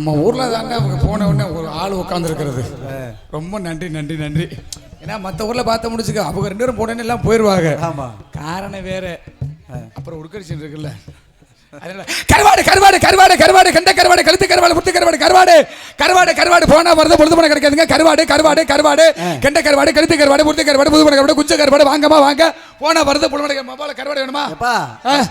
நம்ம ஊர்ல தானே அவங்க போன உடனே ஒரு ஆள் உட்காந்துருக்கிறது. ரொம்ப நன்றி நன்றி நன்றி. ஏன்னா மற்ற ஊர்ல பார்த்து முடிச்சுக்க அவங்க 2 பேரும் போனேன்னு எல்லாம் போயிடுவாங்க. காரணம் வேற. அப்புறம் உட்கடிச்சு இருக்குல்ல, கருவாடு கருவாடு கருவாடு கருவாடு கண்ட கருவாடு கழுத்து கருவாடு முத்து கருவாடு கருவாடு கருவாடு கருவாடு போனா வருது பொழுது போன கிடைக்காதுங்க. கருவாடு கருவாடு கருவாடு கெண்ட கருவாடு கழுத்து கருவாடு முத்து கருவாடு புது கருவாடு குஞ்ச கருவாடு வாங்கமா வாங்க போனா வருது பொழுது மொபைல கருவாடு வேணுமா?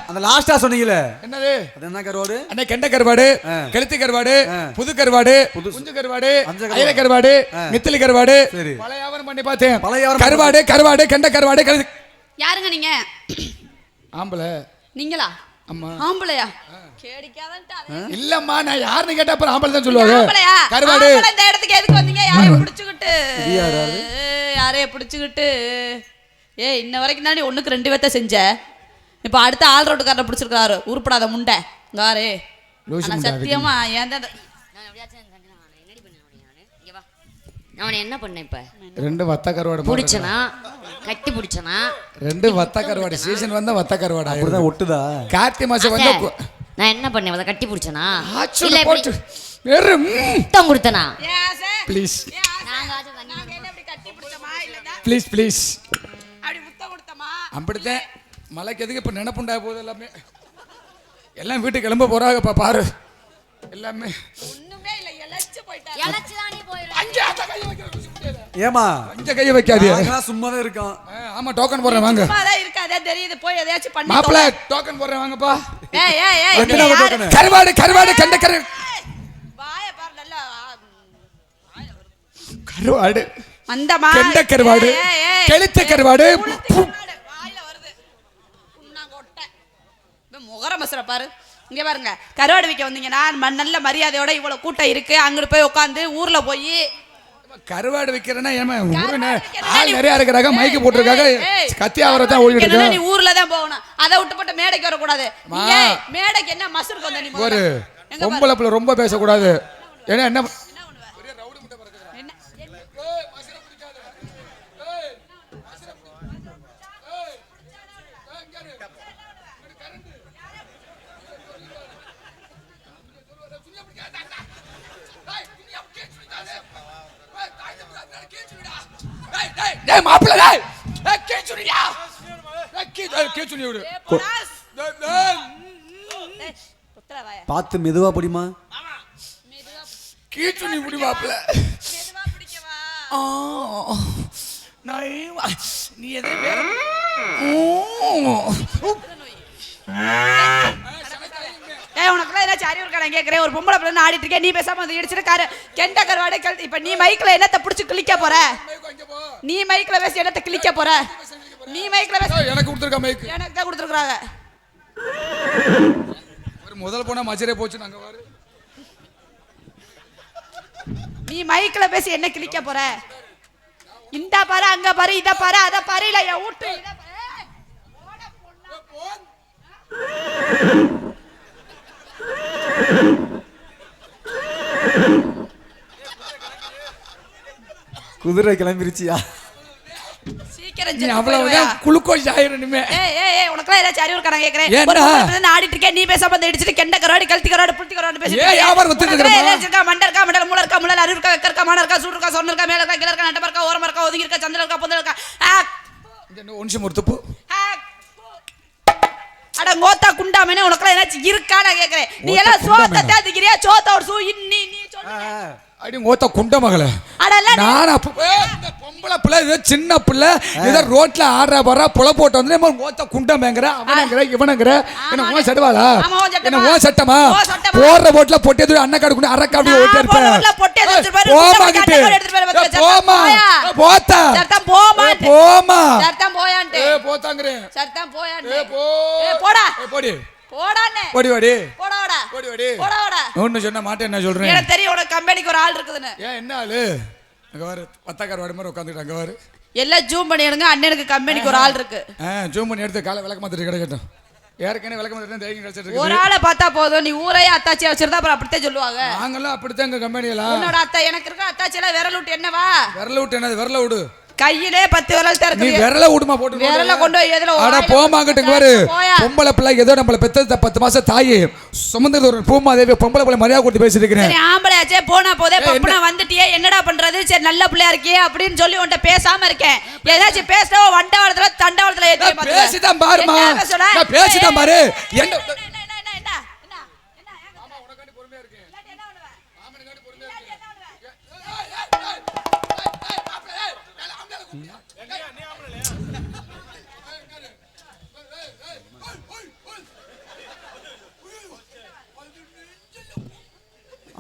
அந்த லாஸ்டா சொன்னீங்களே என்னது? அது என்ன கருவாடு? அண்ணே கெண்ட கருவாடு கழுத்து கருவாடு புது கருவாடு குஞ்ச கருவாடு அயல கருவாடு நெத்திலி கருவாடு பழையாவரம் பண்ணி பார்த்தேன். கருவாடு கருவாடு கெண்ட கருவாடு கழுத்து. யாருங்க நீங்க? ஆம்பளை. நீங்களா? அம்மா ஆம்பளையா? கேடிக்காதன்டா. இல்லம்மா, நான் யாருன்னு கேட்டா அப்புறம் ஆம்பளை தான் சொல்லுவாங்க. ஆம்பளையா? கருவாடு. இந்த இடத்துக்கு எதுக்கு வந்தீங்க? யாரைய பிடிச்சிக்கிட்டு? யாரைய பிடிச்சிக்கிட்டு? இன்ன வரைக்கும் தானே ஒண்ணுக்கு 2 பேத்த செஞ்ச. இப்ப அடுத்த ஆள் ரோட்டுக்காரரை பிடிச்சிருக்காரு. உருப்படாத முண்டை காரே. சத்தியமா ஏன் அவனை என்ன பண்ண? இப்ப 2 வத்த கருவாடு பிடிச்சனா கட்டி பிடிச்சனா 2 வத்த கருவாடு சீசன் வந்தா வத்த கருவாடு அப்படிதான் ஒட்டுதா. கார்த்திகை மாசம் வந்து நான் என்ன பண்ணேன்? அதை கட்டி பிடிச்சனா இல்ல போட்டு வேற முத்தம் கொடுத்தனா? ப்ளீஸ் நாங்க அப்படி கட்டி பிடிச்சமா இல்லடா ப்ளீஸ் ப்ளீஸ் அப்படி முத்தம் கொடுத்தமா? அப்படிதான் மலைக்கு எதுக்கு இப்ப நினைப்புண்டா போகுது. எல்லாமே எல்லாம் வீட்டுக்கு கிளம்ப போறாங்கப்பா பாரு. எல்லாமே ஒண்ணுமே இல்ல, எலச்சு போய்டா. எலச்சு தானே போயிரு. அங்க அந்த கைய வைக்க ஏமா அங்க கைய வைக்காதீங்க. நான் சும்மா தான் இருக்கேன். ஆமா டோக்கன் போறேன் வாங்க. சும்மா தான் இருக்காதே தெரியுது. போய் எதையாச்சும் பண்ணி மாப்ள டோக்கன் போறேன் வாங்கப்பா. ஏய் கருவாடு கருவாடு கண்ட கருவாடு வாய பாரு நல்லா. கருவாடு மந்தமா கண்ட கருவாடு கெளுத்த கருவாடு வாயில வருது. புண்ணா கொட்டை. முகர மசர பாரு. இங்க பாருங்க, கருவாடு விக்க வந்தீங்கன்னா நல்ல மரியாதையோட இவ்வளவு கூட்டம் இருக்கு. அங்கிட்டு போய் உட்காந்து ஊர்ல போய் கருவாடு விக்கிறேன்னா ஏமா ஊருன ஆள் நிறைய இருக்கிறாங்க, மைக்கு போட்டுருக்காங்க, கத்தி ஆவரதான் ஓடிட்டு இருக்க. நீ ஊர்ல தான் போகணும். அதை விட்டு போட்டு மேடைக்கு வர கூடாது. மேடைக்கு என்ன மசருக்கு வந்த நீ? ஒரு பொம்பளை பிள்ளை ரொம்ப பேசக்கூடாது. ஏன்னா என்ன பார்த்து மெதுவா பிடிமா. கீச்சுனி முடி மாப்ள. நீ எதை வேற உனக்குலாம் ஏதாச்சும் அறிவு இருக்கா? நான் கேட்கிறேன். ஒரு பொம்பளை பிள்ளை ஆடிட்டு இருக்கேன், நீ பேசாம வந்து இடிச்சிருக்காரு கெண்ட கருவாடை கழுத்து. இப்ப நீ மைக்ல என்னத்தை பிடிச்சி கிளிக்க போற? நீ மைக்ல பேசி என்னத்தை கிளிக்க போற? நீ மைக்ல பேசி எனக்கு கொடுத்துருக்க மைக் எனக்கு தான் கொடுத்துருக்காங்க. ஒரு முதல் போனா மச்சரே போச்சு. நாங்க பாரு, நீ மைக்ல பேசி என்ன கிளிக்க போற? இந்த பாரு, அங்க பாரு, இத பாரு, அத பாரு, இல்ல என் ஊட்டு இத பாரு. குதிரை கிளம்பிருச்சியா? சீக்கிரம் நீ அவ்வளவுதான் குளுக்கோஸ் ஆயிரணுமே. ஏய் உனக்குலாம் ஏதாச்சும் அறிவு இருக்கா? நான் கேக்குறேன். ஒரு பொண்ணு ஆடிட்டு இருக்கேன், நீ பேசாம வந்து இடிச்சிட்டு கெண்ட கருவாடு கழுத்து கருவாடு புளுத்தி கருவாடு பேசிட்டு ஏய் வியாபாரம் வித்துட்டு இருக்கற. இருக்கா மண்டை இருக்கா மண்டல மூளை இருக்கா முள்ள அறிவு இருக்கா வெக்க இருக்கா மான இருக்கா சூடு இருக்கா சொன்ன இருக்கா மேல இருக்கா கீழ இருக்கா நட்ட இருக்கா ஓரமா இருக்கா ஒதுங்கி இருக்கா சந்திர இருக்கா பொந்தல இருக்கா. இந்த ஒன்ஷம் ஒரு துப்பு. அட கோத்தா குண்டாமனே உனக்குலாம் ஏதாச்சும் இருக்கா? நான் கேக்குறேன். நீ எல்லாம் சோத்த தாதிக்கிறியா? சோத்த ஒரு சூ இன்னி நீ சொல்லுங்க. அடி கோத்தா குண்ட மகளே. நான் இந்த பொம்பளை பிள்ளை ஏதோ சின்ன பிள்ளை ஏதோ ரோட்ல ஆடுற போறா புல போட்டு வந்து கோத்தா குண்டமேங்கற அவனங்கற இவனங்கற என்ன ஓ சட்டவாளா? என்ன ஓ சட்டமா? போற போட்ல பொட்டே அண்ணன் காடு குண்டு அரக்க அப்படியே ஓட்டி இருப்ப. போற பொட்டே எடுத்து போமா. போமா போத்தா. சத்தம் போமா. போமா. சத்தம் போயான்டே. போத்தாங்கறே. சத்தம் போயான்டே. போடா. போடி. போடானே. போடி வாடி. போடாடா. போடி வாடி. போடாடா. ஒண்ணு சொன்ன மாட்டே என்ன சொல்றேன்? எனக்கு தெரியும் உனக்கு கம்பெனிக்கு ஒரு ஆள் இருக்குதுன்னு. ஏன் என்ன ஆளு? அங்க வர பத்தக்கார வாடி மாதிரி உட்கார்ந்துட்டு அங்க வர. எல்லாம் ஜூம் பண்ணி எடுங்க. அண்ணனுக்கு கம்பெனிக்கு ஒரு ஆள் இருக்கு. ஜூம் பண்ணி எடுத்து காலை விளக்க மாத்திட்டு கிடக்கட்டும். ஏற்கனவே விளக்க மாத்திட்டு தைரியம் கிடைச்சிட்டு இருக்கு. ஒரு ஆளை பார்த்தா போதும். நீ ஊரையே அத்தாச்சியா வச்சிருந்தா அப்புறம் அப்படித்தான் சொல்லுவாங்க. நாங்கெல்லாம் அப்படித்தான் எங்க கம்பெனில. உன்னோட அத்தா எனக்கு இருக்க அத்தாச்சியெல்லாம் விரல் விட்டு என்னவா? விரல் விட்டு என்னது? விரல விடு. கையிலே 10 விரல் தான் நீ இருக்கு. விரல விடுமா போட்டு விரல கொண்டு போய் எதுல அட போமாங்கட்டுங்க பாரு. பொம்பளை பிள்ளை ஏதோ நம்மள பெத்தது 10 மாசம் தாயி சுமந்தது ஒரு பூமாதேவி. பொம்பளை பிள்ளை மரியாதை கொடுத்து பேசிட்டு இருக்கிறேன். சரி ஆம்பளையாச்சே போனா போதே பப்பனா வந்துட்டியே என்னடா பண்றது? சரி நல்ல பிள்ளையா இருக்கியே அப்படின்னு சொல்லி உன்கிட்ட பேசாம இருக்கேன். ஏதாச்சும் பேசுறவ வண்டவாளத்துல தண்டவாளத்துல ஏத்தி பாத்து. பேசிதான் பாருமா. நான் பேசிதான் பாரு. என்ன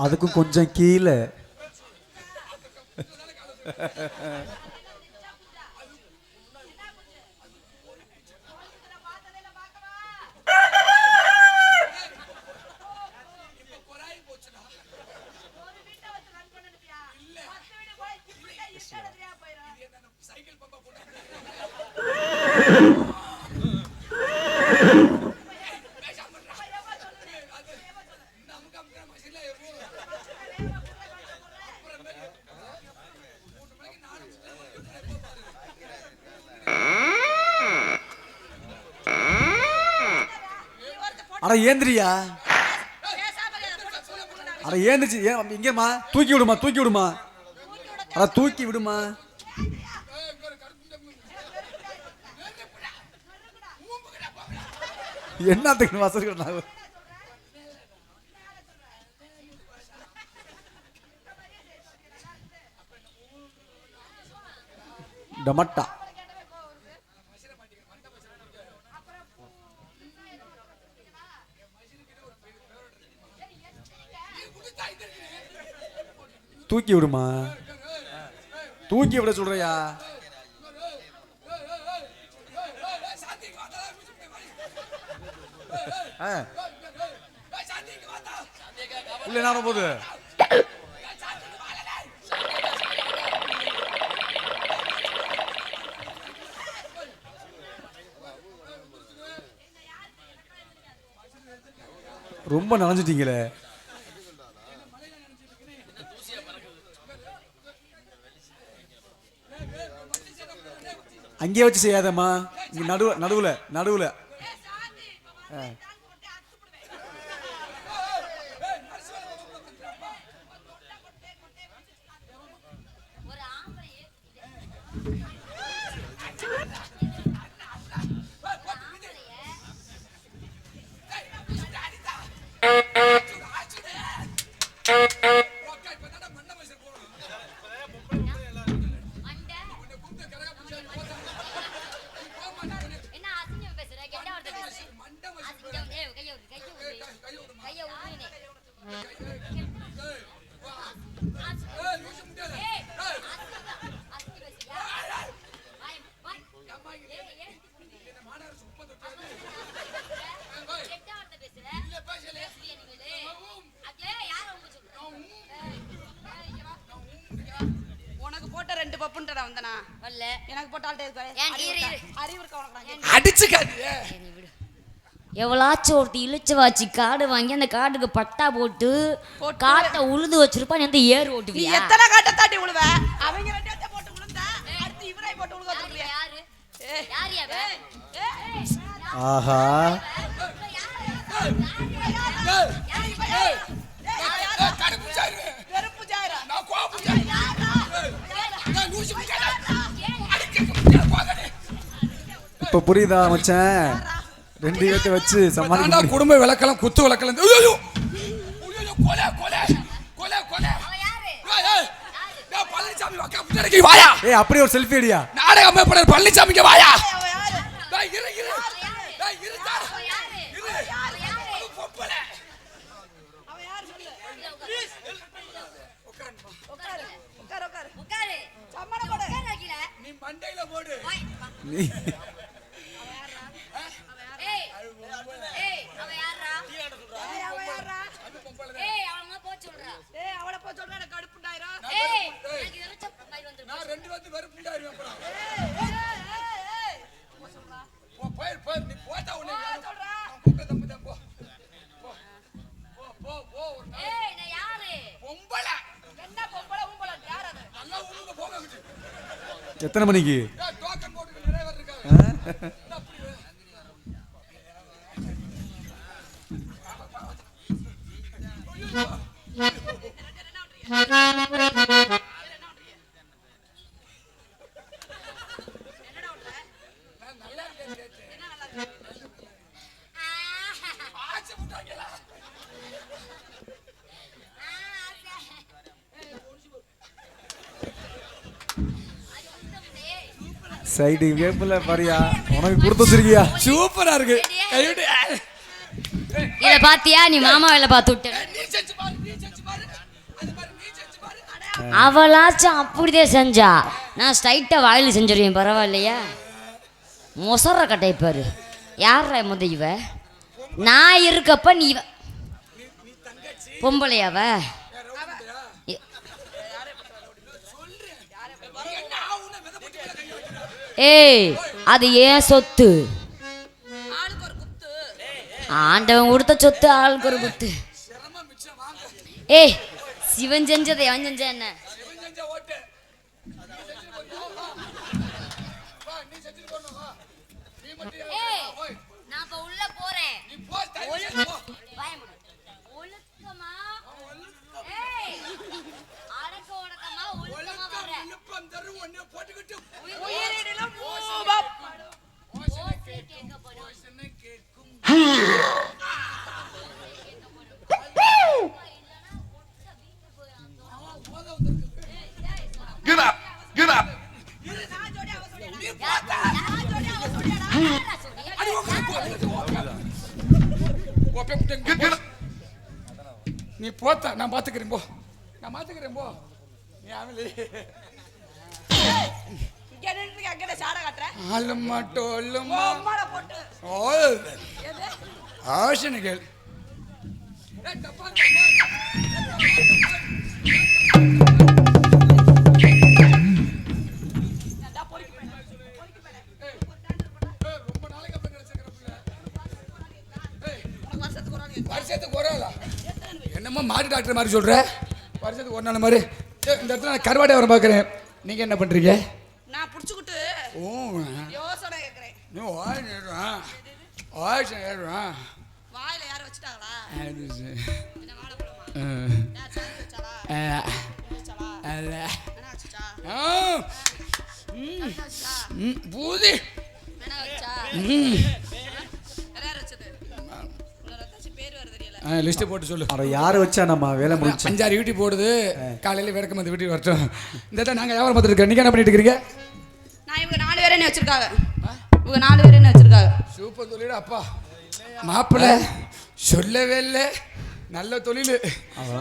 அதுக்கும் கொஞ்சம் கீழே. அட ஏந்திரியா, அட ஏந்திரிச்சு இங்கம்மா தூக்கி விடுமா, தூக்கி விடுமா, அட தூக்கி விடுமா. என்னத்துக்கு வசதி டமட்டா. தூக்கி விடுமா, தூக்கி விட சொல்றியா? உள்ள என்ன போகுது? ரொம்ப நனைஞ்சிட்டீங்களே. அங்கேயே வச்சு செய்யாதம்மா, இங்க நடுவுல நடுவுல. எவ்வளாச்சும் ஒருத்தி இழுச்சு வாச்சு காடு வாங்கி அந்த காடுக்கு பட்டா போட்டு காட்டை உழுது வச்சிருப்பா. நீ வந்து ஏறு ஓட்டுவியா? எத்தனை காட்டை தாண்டி உழுவ? அவங்க ரெண்டே போட்டு உழுந்தா அடுத்து இவரை போட்டு உழுக சொல்றியா? யாரு யார் யாவ? ஆஹா இப்ப புரியுதா மச்சான்? 2 பேத்தை வச்சு சமாளிக்க குடும்ப விளக்கலாம் குத்து விளக்கலாம். அப்படியே ஒரு செல்ஃபி அடியா. நாடக அமைப்பாளர் பழனிசாமிக்கு வாயா. எத்தனை மணிக்கு? சைடு வேப்பில பாரியா, உனக்கு கொடுத்து வச்சிருக்கியா? சூப்பரா இருக்கு. இத பாத்தியா? நீ மாமா வேலை பார்த்து விட்ட. அவளாச்சும் அப்படிதான் செஞ்சா, நான் ஸ்ட்ரைட்டா வாயில செஞ்சிருவேன். பரவாயில்லையா? மொசர கட்டைப்பாரு. யார முத இவ? நான் இருக்கப்ப நீ பொம்பளையாவ? ஏய், அது ஏன் சொத்து? ஆண்டவன் கொடுத்த சொத்து, ஆளுக்கு ஒரு குத்து. ஏய், சிவன் செஞ்சதை அவன் செஞ்ச என்ன? நான் இப்ப உள்ள போறேன். ஒழுக்கமா? ஏய், அடக்க ஒடுக்கமா, ஒழுக்கமா வர்றேன். உயிரினிலும் மூவம். Get up! Get up! நீ போத்தா, நான் பாத்துக்கிறேன். போ, நான் பாத்துக்கிறேன். போ, நீ ஆமலி ஆசனைகள் வருஷத்துக்கு ஒரு நாளா? என்னமோ மாட்டு டாக்டர் மாதிரி சொல்ற. வருஷத்துக்கு ஒரு நாள் மாதிரி. இந்த இடத்துல நான் கருவாடை வர பார்க்குறேன். நீங்க என்ன பண்றீங்க? நான் புடிச்சுக்கிட்டு யோசனை கேட்கிறேன். நீ வாய் நேடுறான், வாய் நேடுறான். வாயில யாரும் வச்சுட்டாங்களா? என்ன வாழ போடுமா? நான் சாரி வச்சாளா? வச்சாளா? அல்ல என்ன வச்சா? பூதி என்ன வச்சா? யார் வச்சது? ரத்தாச்சி பேர் வேற தெரியல. லிஸ்ட் போட்டு சொல்லு. அட யாரு வச்சா? நம்ம வேலை முடிச்சு 5-6 வீட்டுக்கு போடுது. காலையில விளக்கம் வந்து வீட்டுக்கு வரட்டும். இந்த நாங்க வியாபாரம் பார்த்துட்டு இருக்கோம். நீங்க என்ன பண்ணிட்டு இருக்கீங்க? நான் இவங்க 4 பேரே வச்சிருக்காங்க. இவங்க 4 பேரே வச்சிருக்காங்க. சூப்பர் தொழில். அப்பா மாப்பிள்ளை சொல்லவே இல்லை. நல்ல தொழில்.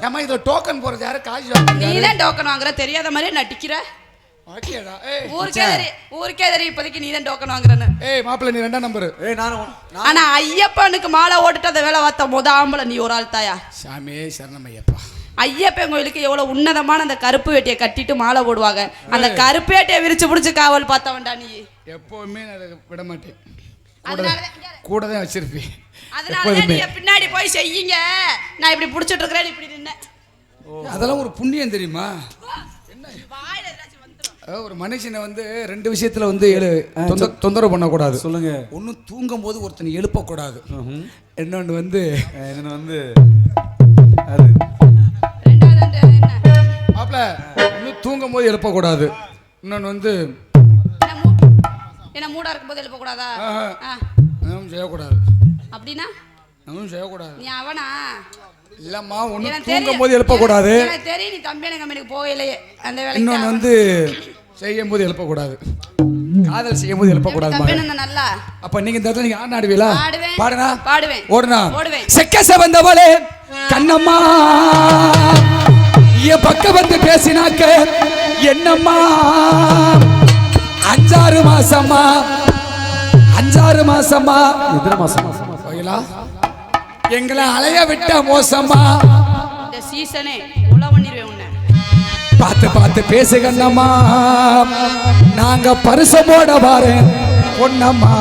ஏமா இதை டோக்கன் போறது யாரு? காசு நீ தான் டோக்கன் வாங்குற, தெரியாத மாதிரியே நடிக்கிற. ஓகேடா. ஏய் ஊருக்கே தெரியும் இப்போதைக்கு நீ தான் டோக்கன் வாங்குறன்னு. ஏய் மாப்பிள்ளை, நீ 2ஆம் நம்பர். ஏய் ஆனா ஐயப்பனுக்கு மாலை ஓட்டுட்டு அந்த வேலை பார்த்த ஆம்பளை நீ ஒரு ஆள் தாயா? சாமி சரணம் ஐயப்பா. ஐயப்பன் கோயிலுக்கு எவ்வளவு உன்னதமான அந்த கருப்பு வேட்டியை கட்டிட்டு மாலை போடுவாங்க. அந்த கருப்பு வேட்டியை விரிச்சு பிடிச்சு காவல் பார்த்தவன்டா நீ. எப்பவுமே நான் விட மாட்டேன். கூட தான் வச்சிருப்பேன். அதனால நீங்க பின்னாடி போய் செய்யுங்க. நான் இப்படி பிடிச்சிட்டு இருக்கிறேன், இப்படி நின்ன. அதெல்லாம் ஒரு புண்ணியம் தெரியுமா? ஒரு மனுஷனை வந்து 2 விஷயத்துல வந்து தொந்தரவு பண்ணக்கூடாது. சொல்லுங்க. ஒன்று தூங்கும் போது ஒருத்தனை எழுப்பக்கூடாது. இன்னொன்று வந்து அது மாப்பிள்ள இன்னும் தூங்கும் போது எழுப்பக்கூடாது. இன்னொன்று வந்து என்ன மூடா இருக்கும் போது எழுப்பக்கூடாதா? செய்யக்கூடாது. அப்படின்னா செய்யக்கூடாது. நீ அவனா? இல்லம்மா, ஒன்று தூங்கும் போது எழுப்பக்கூடாது. எனக்கு தெரியும் நீ தம்பி கம்பெனிக்கு போகலையே அந்த வேலை. இன்னொன்று வந்து செய்யும் போது எழுப்பக்கூடாது. காதல் செய்யும் போது எழுப்பக்கூடாது. நல்லா. அப்ப நீங்க இந்த இடத்துல நீங்க ஆட ஆடுவீங்களா? பாடுனா பாடுவேன். ஓடுனா ஓடுவேன். செக்க செவந்தவளே கண்ணம்மா என் பக்கம் வந்து பேசினாக்க என்னம்மா 5-6 மாசமா 5-6 மாசமா எத்தனை மாசம்? எங்களை அலைய விட்ட மோசமா. இந்த சீசனே உள்ள பண்ணிடுவேன் உன்னை. பார்த்து பார்த்து பேசுகண்ணம்மா, நாங்க பரிசமோட வாரேன் பொன்னம்மா.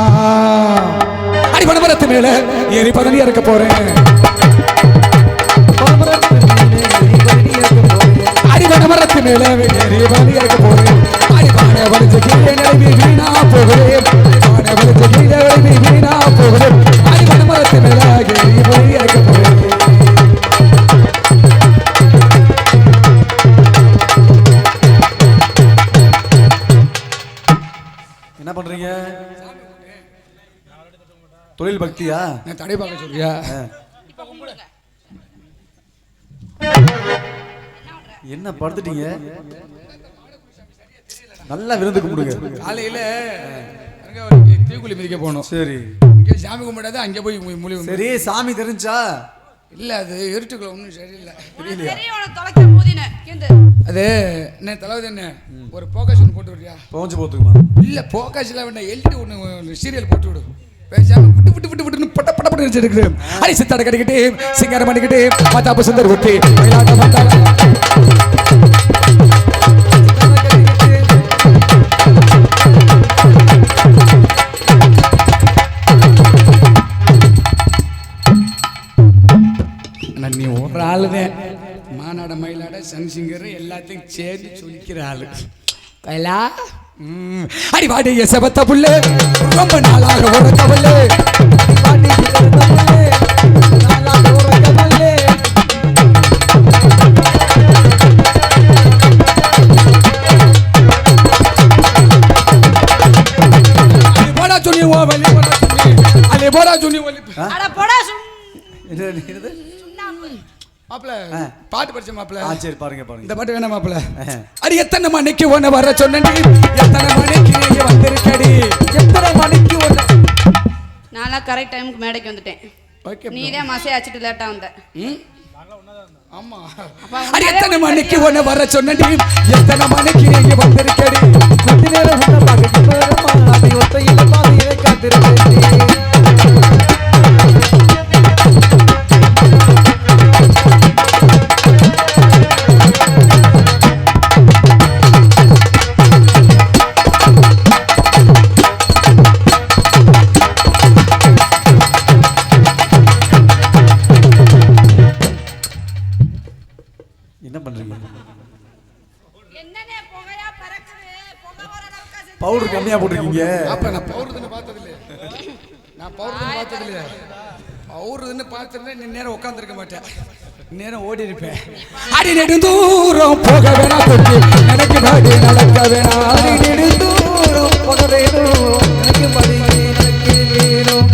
அடி பணமரத்து மேல ஏறி பதனி இறக்க போறேன். அடி பணமரத்து மேல ஏறி பதனி இறக்க போறேன். அடி வலிச்சு கீழே நழுவி வீணா போகிறேன் வானை வலிச்சு கீழே நழுவி வீணா போகிறேன் அடிமன மரத்து மேலாக போய் இறக்க போகிறேன். என்ன பண்றீங்க? தொழில் பக்தியா? நான் தடை பார்க்க சொல்றியா? என்ன படுத்துட்டீங்க? நல்லா விருந்து கும்பிடுங்க. காலையில தீக்குழி மிதிக்க போகணும். சரி, இங்கே சாமி கும்பிடாத அங்கே போய் மொழி. சரி, சாமி தெரிஞ்சா? இல்ல அது இருட்டுக்குள்ள ஒன்றும் சரியில்லை. அது என்ன தலைவது என்ன ஒரு போக்கஸ் ஒன்று போட்டு விடுறியா? போஞ்சு போத்துக்குமா? இல்ல போக்கஸ்ல வேணா எல்டி ஒன்று சீரியல் போட்டு விடு. பேசாம விட்டு விட்டு விட்டு விட்டு பட்ட பட்ட பட்டு வச்சிருக்கு. அடி சித்தாட கடிக்கிட்டு சிங்காரம் பண்ணிக்கிட்டு மத்தாப்பு சுந்தர் ஒட்டி மயிலாட்ட மத்தால நீ ஒரு ஆளுதான் மாநாட மயிலாட சன்சிங்கர் எல்லாத்தையும் சேர்ந்து சொல்லிக்கிற ஆளு கைலா. அடி வாடி எசபத்த புள்ளே ரொம்ப நாளாக உறக்க புள்ளே போடா துணி ஓ வலி போடா துணி அலே போடா துணி வலி அட போடா என்னது? மாப்ள பாட்டு படிச்ச மாப்ள. சரி, பாருங்க பாருங்க. இந்த பாட்டு வேணா மாப்ள. அடி எத்தனை மணிக்கு ஒன்னு வர சொன்னடி எத்தனை மணிக்கு நீங்க வந்திருக்கடி எத்தனை மணிக்கு ஒன்னு. நான்லாம் கரெக்ட் டைமுக்கு மேடைக்கு வந்துட்டேன். ஓகே நீ தான் மசை அடிச்சிட்டு லேட்டா வந்த. ஆமா. அடி எத்தனை மணிக்கு ஒன்னு வர சொன்னடி எத்தனை மணிக்கு நீங்க வந்திருக்கடி கொஞ்ச நேரம் உன்ன பாக்க போறமா அடி ஒத்தையில பாதியில காத்திருக்கேன். என்ன பண்றீங்க? என்னனே புகையா பறக்குது. புகை வர அளவுக்கு பவுடர் கம்மியா போட்டுருக்கீங்க. அப்ப நான் பவுர்துன்னு பார்த்தது இல்ல. நான் பவுர்துன்னு பார்த்தது இல்ல. பவுர்துன்னு பார்த்ததுல நீ நேரம் உட்கார்ந்திருக்க மாட்டேன். நேரம் ஓடி இருப்பேன். அடி நெடுந்தூரம் போக வேணா போட்டு எனக்கு பாடி நடக்க வேணா. அடி நெடுந்தூரம் போக வேணும் எனக்கு பாடி நடக்க வேணும்.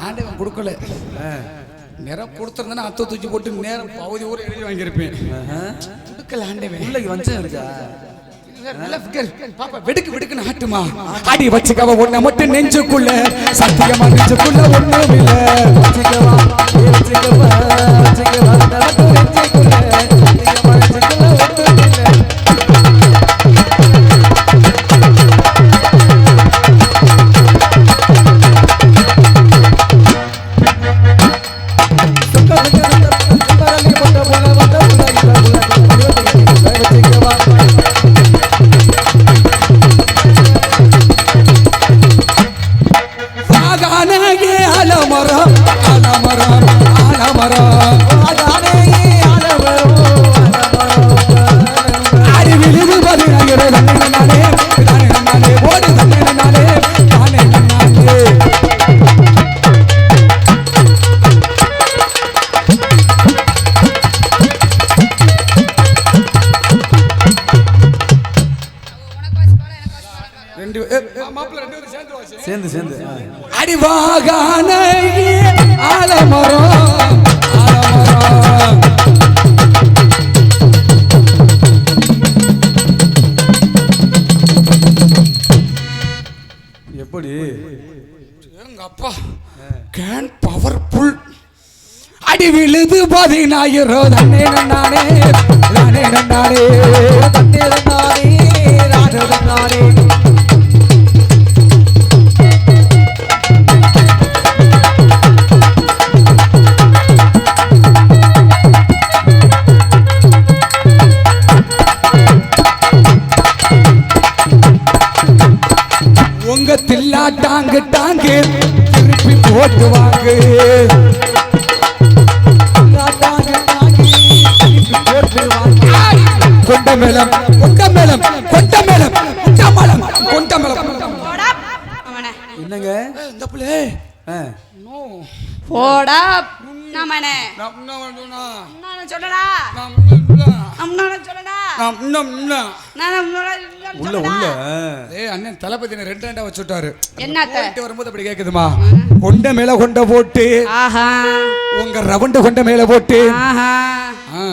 ஆண்டவன் கொடுக்கல. நேரம் கொடுத்துருந்தா அத்தை தூக்கி போட்டு நேரம் பகுதி ஊர் எழுதி வாங்கியிருப்பேன். கொடுக்கல ஆண்டவன். உள்ளக்கு வஞ்சம் இருக்கா? பாப்பா வெடுக்கு வெடுக்குன்னு ஆட்டுமா. அடி வச்சுக்கவ ஒன்ன மட்டும் நெஞ்சுக்குள்ள சத்தியமா நெஞ்சுக்குள்ள ஒண்ணும் இல்ல. வச்சுக்கவா வச்சுக்கவா வச்சுக்கவா நெஞ்சுக்குள்ள சத்தியமா நெஞ்சுக்குள்ள ஒண்ணும் இல்ல. ஆலமரம் ஆலமரம் ஆலமரம் மாப்பிள்ள ரெண்டு பேரும் சேர்ந்து வாசி. சேர்ந்து சேர்ந்து அடிவாகான ஆலமரம் ஆலமரம் எப்படி எங்க அப்பா கேன் பவர்ஃபுல் அடி விழுது 10000 தண்ணே நன்னானே நானே நன்னானே தண்ணே நன்னானே நானே நன்னானே உங்க தில்லா டாங்கு டாங்கு திருப்பி போட்டு வாங்க கொண்ட மேளம் கொண்ட மேளம் கொண்ட மேளம் கொண்ட மேளம் கொண்ட மேளம் போடா அவனே என்னங்க இந்த பிள்ளை போடா நாமனே நான் சொல்லடா அம்னான சொல்லடா உள்ள உள்ள ஏய் அண்ணன் தலபதி ரெண்டு ரெண்டா வச்சு விட்டாரு என்னத்த போயிட்டு வரும்போது அப்படி கேக்குதுமா கொண்ட மேல கொண்ட போட்டு ஆஹா உங்க ரவுண்டு கொண்ட மேல போட்டு ஆஹா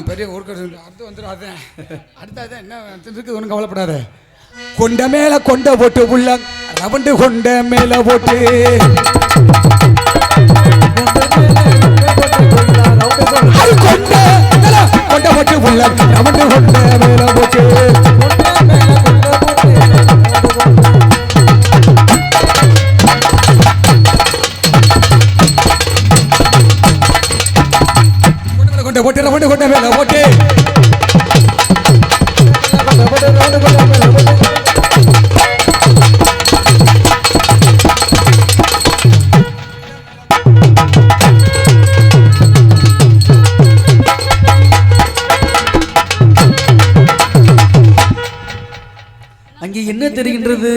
பெரிய ஊருக்கு அடுத்து வந்துடும் அதான் அடுத்து அதான் என்ன இருக்குது ஒன்றும் கவலைப்படாத கொண்ட மேல கொண்ட போட்டு உள்ள ரவுண்டு கொண்ட மேல போட்டு கொண்ட போட்டு உள்ள ரவுண்டு கொண்ட மேல போட்டு கொண்ட போட்டு ரவுண்டு கொண்ட மேல போட்டு அங்கே என்ன தெரிகின்றது